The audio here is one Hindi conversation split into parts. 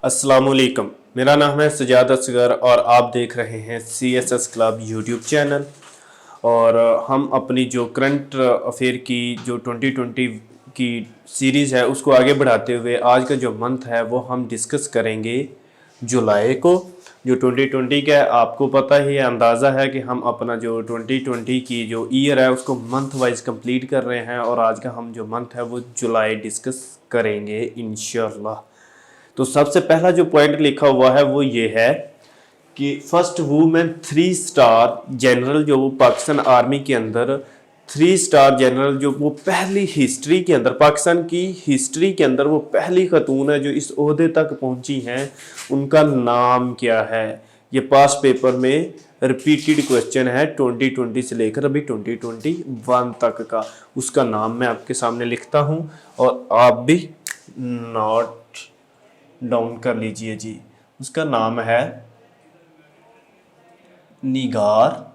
अस्सलामुअलैकुम, मेरा नाम है सजाद असगर और आप देख रहे हैं CSS क्लब यूट्यूब चैनल। और हम अपनी जो करंट अफेयर की जो 2020 की सीरीज़ है उसको आगे बढ़ाते हुए आज का जो मंथ है वो हम डिस्कस करेंगे जुलाई को। जो 2020 का है, आपको पता ही है, अंदाज़ा है कि हम अपना जो 2020 की जो ईयर है उसको मंथ वाइज कंप्लीट कर रहे हैं और आज का हम जो मंथ है वो जुलाई डिस्कस करेंगे इंशाल्लाह। तो सबसे पहला जो पॉइंट लिखा हुआ है वो ये है कि फर्स्ट वुमेन 3 स्टार जनरल जो वो पाकिस्तान आर्मी के अंदर 3 स्टार जनरल जो वो पहली हिस्ट्री के अंदर पाकिस्तान की हिस्ट्री के अंदर वो पहली खतून है जो इस ओहदे तक पहुंची हैं, उनका नाम क्या है। ये पास्ट पेपर में रिपीटेड क्वेश्चन है 2020 से लेकर अभी 2021 तक का। उसका नाम मैं आपके सामने लिखता हूं और आप भी नोट डाउन कर लीजिए जी। उसका नाम है निगार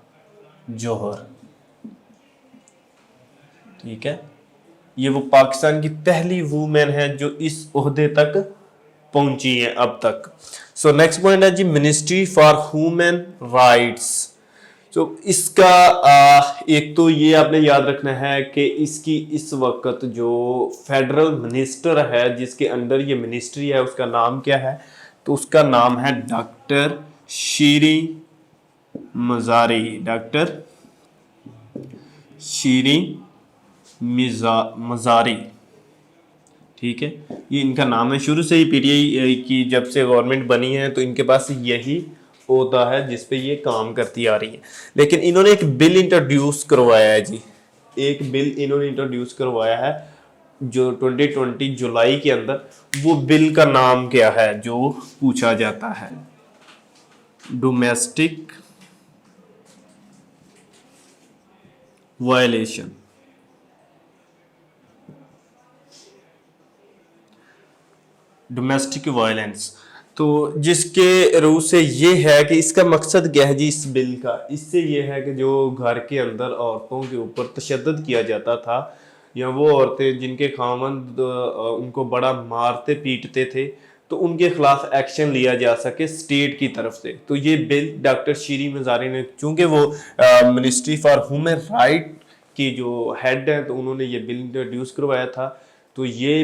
जौहर। ठीक है, ये वो पाकिस्तान की पहली वूमेन है जो इस ओहदे तक पहुंची है अब तक। सो नेक्स्ट पॉइंट है जी मिनिस्ट्री फॉर ह्यूमन राइट्स। तो इसका एक तो ये आपने याद रखना है कि इसकी इस वक्त जो फेडरल मिनिस्टर है जिसके अंडर ये मिनिस्ट्री है उसका नाम क्या है। तो उसका नाम है डॉक्टर शीरी मज़ारी। डॉक्टर शीरी मज़ारी, ठीक है, ये इनका नाम है। शुरू से ही PTI की जब से गवर्नमेंट बनी है तो इनके पास यही होता है जिस पे ये काम करती आ रही है। लेकिन इन्होंने एक बिल इंट्रोड्यूस करवाया है जी, एक बिल इन्होंने इंट्रोड्यूस करवाया है जो 2020 जुलाई के अंदर। वो बिल का नाम क्या है जो पूछा जाता है? Domestic violation. Domestic violence. तो जिसके रूप से ये है कि इसका मकसद क्या है जी इस बिल का। इससे ये है कि जो घर के अंदर औरतों के ऊपर तशद्दुद किया जाता था या वो औरतें जिनके खामंद उनको बड़ा मारते पीटते थे तो उनके खिलाफ एक्शन लिया जा सके स्टेट की तरफ से। तो ये बिल डॉक्टर शीरी मज़ारी ने, चूंकि वो मिनिस्ट्री फॉर ह्यूमन राइट की जो हेड है, तो उन्होंने ये बिल इंट्रोड्यूस करवाया था। तो ये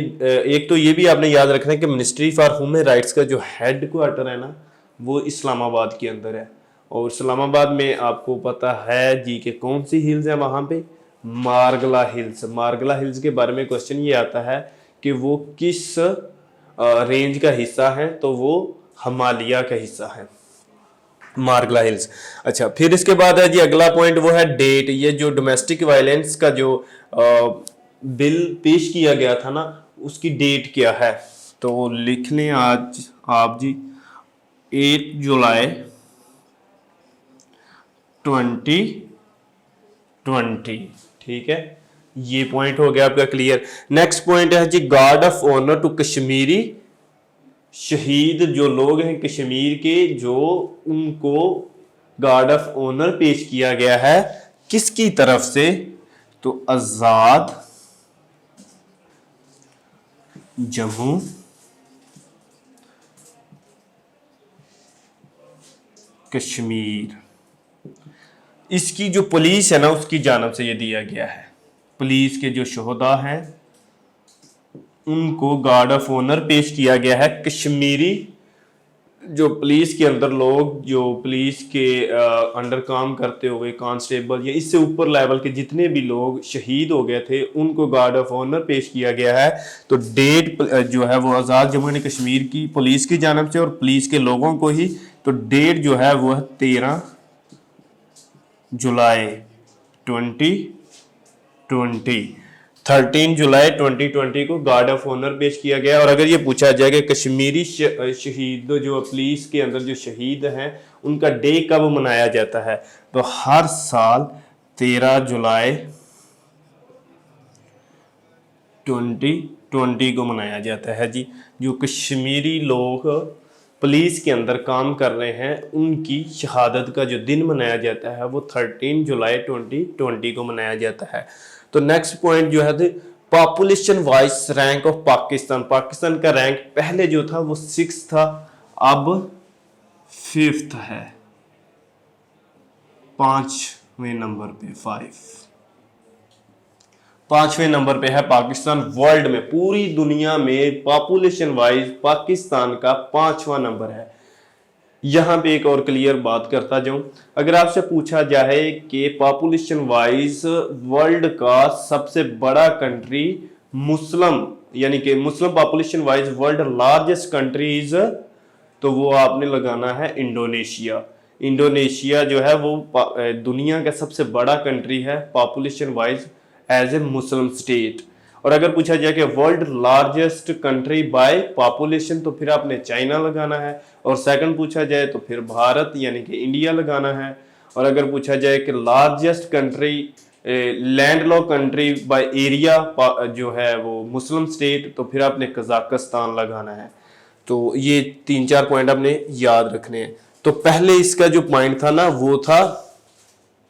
एक तो ये भी आपने याद रखना है कि मिनिस्ट्री फॉर ह्यूमन राइट्स का जो हेड क्वार्टर है ना वो इस्लामाबाद के अंदर है। और इस्लामाबाद में आपको पता है जी कि कौन सी हिल्स है वहाँ पे? मारगला हिल्स। मारगला हिल्स के बारे में क्वेश्चन ये आता है कि वो किस रेंज का हिस्सा है। तो वो हिमालय का हिस्सा है मारगला हिल्स। अच्छा, फिर इसके बाद है जी अगला पॉइंट, वो है डेट। ये जो डोमेस्टिक वायलेंस का जो बिल पेश किया गया था ना उसकी डेट क्या है? तो लिख लें आज आप जी 8 जुलाई 2020। ठीक है, ये पॉइंट हो गया आपका क्लियर। नेक्स्ट पॉइंट है जी guard of honour to Kashmiri शहीद जो लोग हैं कश्मीर के, जो उनको गार्ड ऑफ ऑनर पेश किया गया है किसकी तरफ से? तो आजाद जम्मू कश्मीर, इसकी जो पुलिस है ना उसकी जानब से ये दिया गया है। पुलिस के जो शोहदा हैं उनको गार्ड ऑफ ऑनर पेश किया गया है। कश्मीरी जो पुलिस के अंदर लोग जो पुलिस के अंडर काम करते हुए कांस्टेबल या इससे ऊपर लेवल के जितने भी लोग शहीद हो गए थे उनको गार्ड ऑफ ऑनर पेश किया गया है। तो डेट जो है वो आज़ाद जम्मू एंड कश्मीर की पुलिस की जानब से और पुलिस के लोगों को ही। तो डेट जो है वो है 13 जुलाई 2020। 13 जुलाई 2020 को गार्ड ऑफ ऑनर पेश किया गया। और अगर ये पूछा जाए कि कश्मीरी शहीद जो पुलिस के अंदर जो शहीद हैं उनका डे कब मनाया जाता है, तो हर साल 13 जुलाई 2020 को मनाया जाता है जी। जो कश्मीरी लोग पुलिस के अंदर काम कर रहे हैं उनकी शहादत का जो दिन मनाया जाता है वो 13 जुलाई 2020 को मनाया जाता है। तो नेक्स्ट पॉइंट जो है population wise rank of Pakistan, Pakistan का रैंक पहले जो था वो 6 था, अब 5th है, 5वें नंबर पे, 5वें नंबर पे है पाकिस्तान वर्ल्ड में, पूरी दुनिया में पॉपुलेशन वाइज पाकिस्तान का 5वां नंबर है। यहां पे एक और क्लियर बात करता जाऊं, अगर आपसे पूछा जाए कि पॉपुलेशन वाइज वर्ल्ड का सबसे बड़ा कंट्री मुस्लिम, यानी कि Muslim population wise world largest countries, तो वो आपने लगाना है इंडोनेशिया। इंडोनेशिया जो है वो दुनिया का सबसे बड़ा कंट्री है population wise as a Muslim state. और अगर पूछा जाए कि world largest country by population, तो फिर आपने चाइना लगाना है, और सेकंड पूछा जाए तो फिर भारत यानी कि इंडिया लगाना है, और अगर पूछा जाए कि largest country landlocked country by area जो है वो मुस्लिम स्टेट, तो फिर आपने कजाकिस्तान लगाना है। तो ये 3-4 पॉइंट आपने याद रखने हैं। तो पहले इसका जो पॉइंट था ना वो था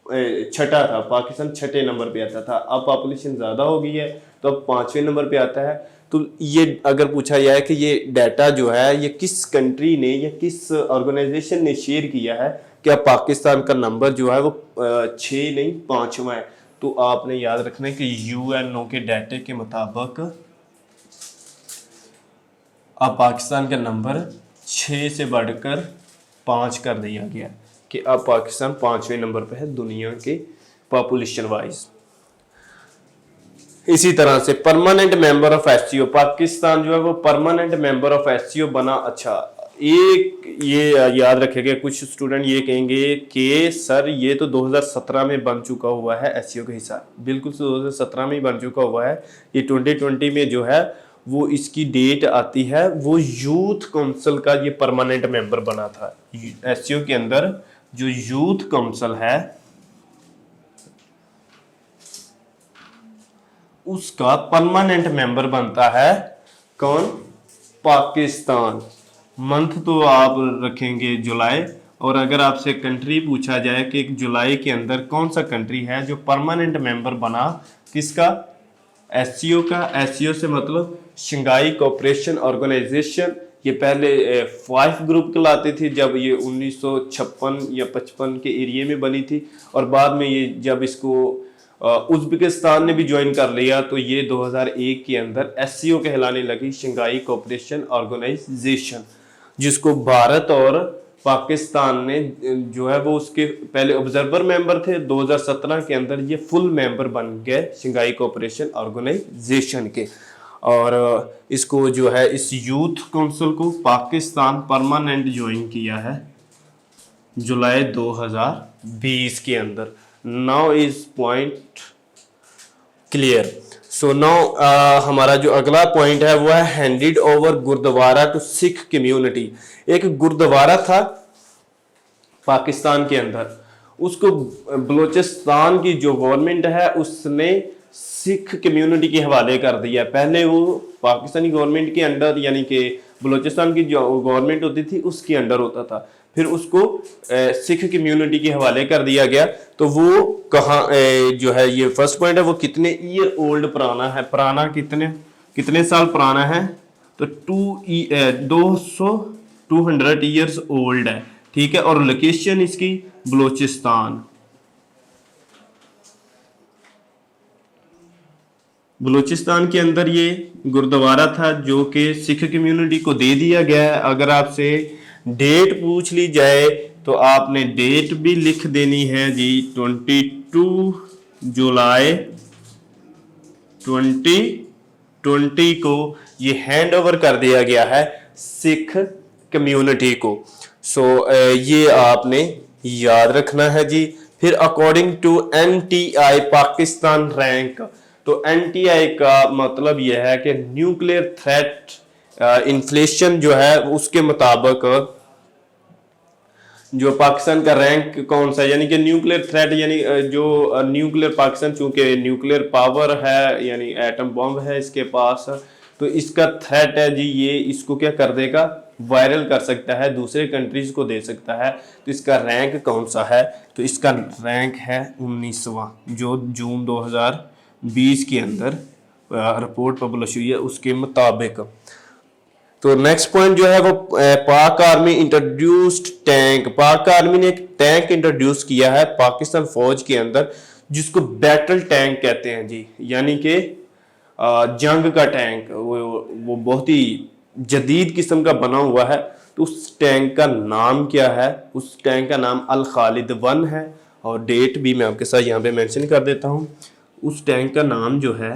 छठा था, पाकिस्तान छठे नंबर पे आता था, अब पॉपुलेशन ज्यादा हो गई है तो अब 5वें नंबर पे आता है। तो ये अगर पूछा जाए कि ये डाटा जो है ये किस कंट्री ने या किस ऑर्गेनाइजेशन ने शेयर किया है, क्या पाकिस्तान का नंबर जो है वो 6 नहीं 5वां है, तो आपने याद रखना है कि यूएनओ के डाटे के मुताबिक अब पाकिस्तान का नंबर 6 से बढ़कर 5 कर दिया गया, कि अब पाकिस्तान 5वें नंबर पे है दुनिया के पॉपुलेशन वाइज। इसी तरह से permanent member of SCO, Pakistan जो है वो परमानेंट मेंबर ऑफ एससीओ बना। अच्छा, एक ये याद रखेगा, कुछ स्टूडेंट ये कहेंगे कि सर ये तो 2017 में बन चुका हुआ है एससीओ का हिस्सा। बिल्कुल 2017 में ही बन चुका हुआ है, ये 2020 में जो है वो इसकी डेट आती है, वो यूथ काउंसिल का ये परमानेंट मेंबर बना था। एससीओ के अंदर जो यूथ काउंसिल है उसका परमानेंट मेंबर बनता है कौन? पाकिस्तान। मंथ तो आप रखेंगे जुलाई, और अगर आपसे कंट्री पूछा जाए कि जुलाई के अंदर कौन सा कंट्री है जो परमानेंट मेंबर बना, किसका? एससीओ का। एससीओ से मतलब शंघाई कोऑपरेशन ऑर्गेनाइजेशन। ये पहले 5 ग्रुप कहलाती थी जब ये 1956 या 55 के एरिया में बनी थी, और बाद में ये जब इसको उज्बेकिस्तान ने भी ज्वाइन कर लिया तो ये 2001 के अंदर एससीओ कहलाने लगी, शंघाई कोऑपरेशन ऑर्गेनाइजेशन, जिसको भारत और पाकिस्तान ने जो है वो उसके पहले ऑब्जर्वर मेंबर थे। 2017 के अंदर ये फुल मेंबर बन गए शंघाई कोऑपरेशन ऑर्गेनाइजेशन के, और इसको जो है इस यूथ काउंसिल को पाकिस्तान परमानेंट ज्वाइन किया है जुलाई 2020 के अंदर। Now is point clear. So now हमारा जो अगला पॉइंट है वो है handed over gurdwara to Sikh community. एक गुरुद्वारा था पाकिस्तान के अंदर, उसको बलूचिस्तान की जो गवर्नमेंट है उसने सिख कम्युनिटी के हवाले कर दिया। पहले वो पाकिस्तानी गवर्नमेंट के अंडर, यानी कि बलूचिस्तान की जो गवर्नमेंट होती थी उसके अंडर होता था, फिर उसको सिख कम्युनिटी के हवाले कर दिया गया। तो वो कहाँ जो है ये फर्स्ट पॉइंट है, वो कितने ईयर ओल्ड पुराना है, पुराना कितने साल पुराना है, तो 200 ईयर्स ओल्ड है, ठीक है। और लोकेशन इसकी बलूचिस्तान, बलूचिस्तान के अंदर ये गुरुद्वारा था जो कि सिख कम्युनिटी को दे दिया गया है। अगर आपसे डेट पूछ ली जाए तो आपने डेट भी लिख देनी है जी, 22 जुलाई 2020 को ये हैंड ओवर कर दिया गया है सिख कम्युनिटी को। सो ये आपने याद रखना है जी। फिर according to NTI Pakistan rank, तो एनटीआई का मतलब यह है कि न्यूक्लियर थ्रेट इन्फ्लेशन जो है उसके मुताबिक जो पाकिस्तान का रैंक कौन सा है, यानी कि न्यूक्लियर थ्रेट, यानी जो न्यूक्लियर पाकिस्तान चूंकि न्यूक्लियर पावर है यानी एटम बॉम्ब है इसके पास, तो इसका थ्रेट है जी, ये इसको क्या कर देगा, वायरल कर सकता है, दूसरे कंट्रीज को दे सकता है। तो इसका रैंक कौन सा है, तो इसका रैंक है 19वां, जो जून 2020 के अंदर रिपोर्ट पब्लिश हुई है उसके मुताबिक। तो नेक्स्ट पॉइंट जो है वो पाक आर्मी इंट्रोड्यूस्ड टैंक। पाक आर्मी ने एक टैंक इंट्रोड्यूस किया है पाकिस्तान फौज के अंदर जिसको बैटल टैंक कहते हैं जी, यानी कि जंग का टैंक। वो बहुत ही जदीद किस्म का बना हुआ है। तो उस टैंक का नाम क्या है? उस टैंक का नाम अल खालिद 1 है और डेट भी मैं आपके साथ यहाँ पे मेंशन कर देता हूँ। उस टैंक का नाम जो है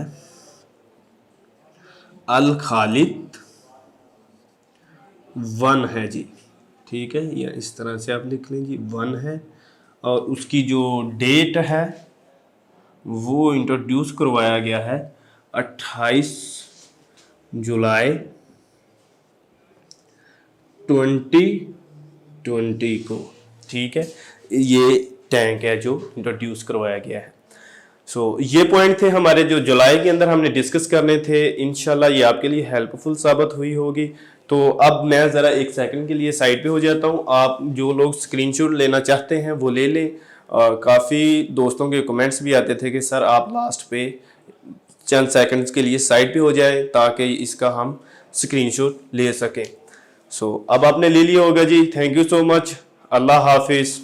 अल खालिद 1 है जी, ठीक है, या इस तरह से आप लिख लें जी 1 है। और उसकी जो डेट है वो इंट्रोड्यूस करवाया गया है 28 जुलाई 2020 को, ठीक है। ये टैंक है जो इंट्रोड्यूस करवाया गया है। ये पॉइंट थे हमारे जो जुलाई के अंदर हमने डिस्कस करने थे। इंशाल्लाह ये आपके लिए हेल्पफुल साबित हुई होगी। तो अब मैं ज़रा एक सेकंड के लिए साइड पे हो जाता हूँ। आप जो लोग स्क्रीनशॉट लेना चाहते हैं वो ले लें। काफ़ी दोस्तों के कमेंट्स भी आते थे कि सर आप लास्ट पे चंद सेकंड्स के लिए साइड पे हो जाए ताकि इसका हम स्क्रीनशॉट ले सकें। अब आपने ले लिया होगा जी। Thank you so much. Allah हाफिज़।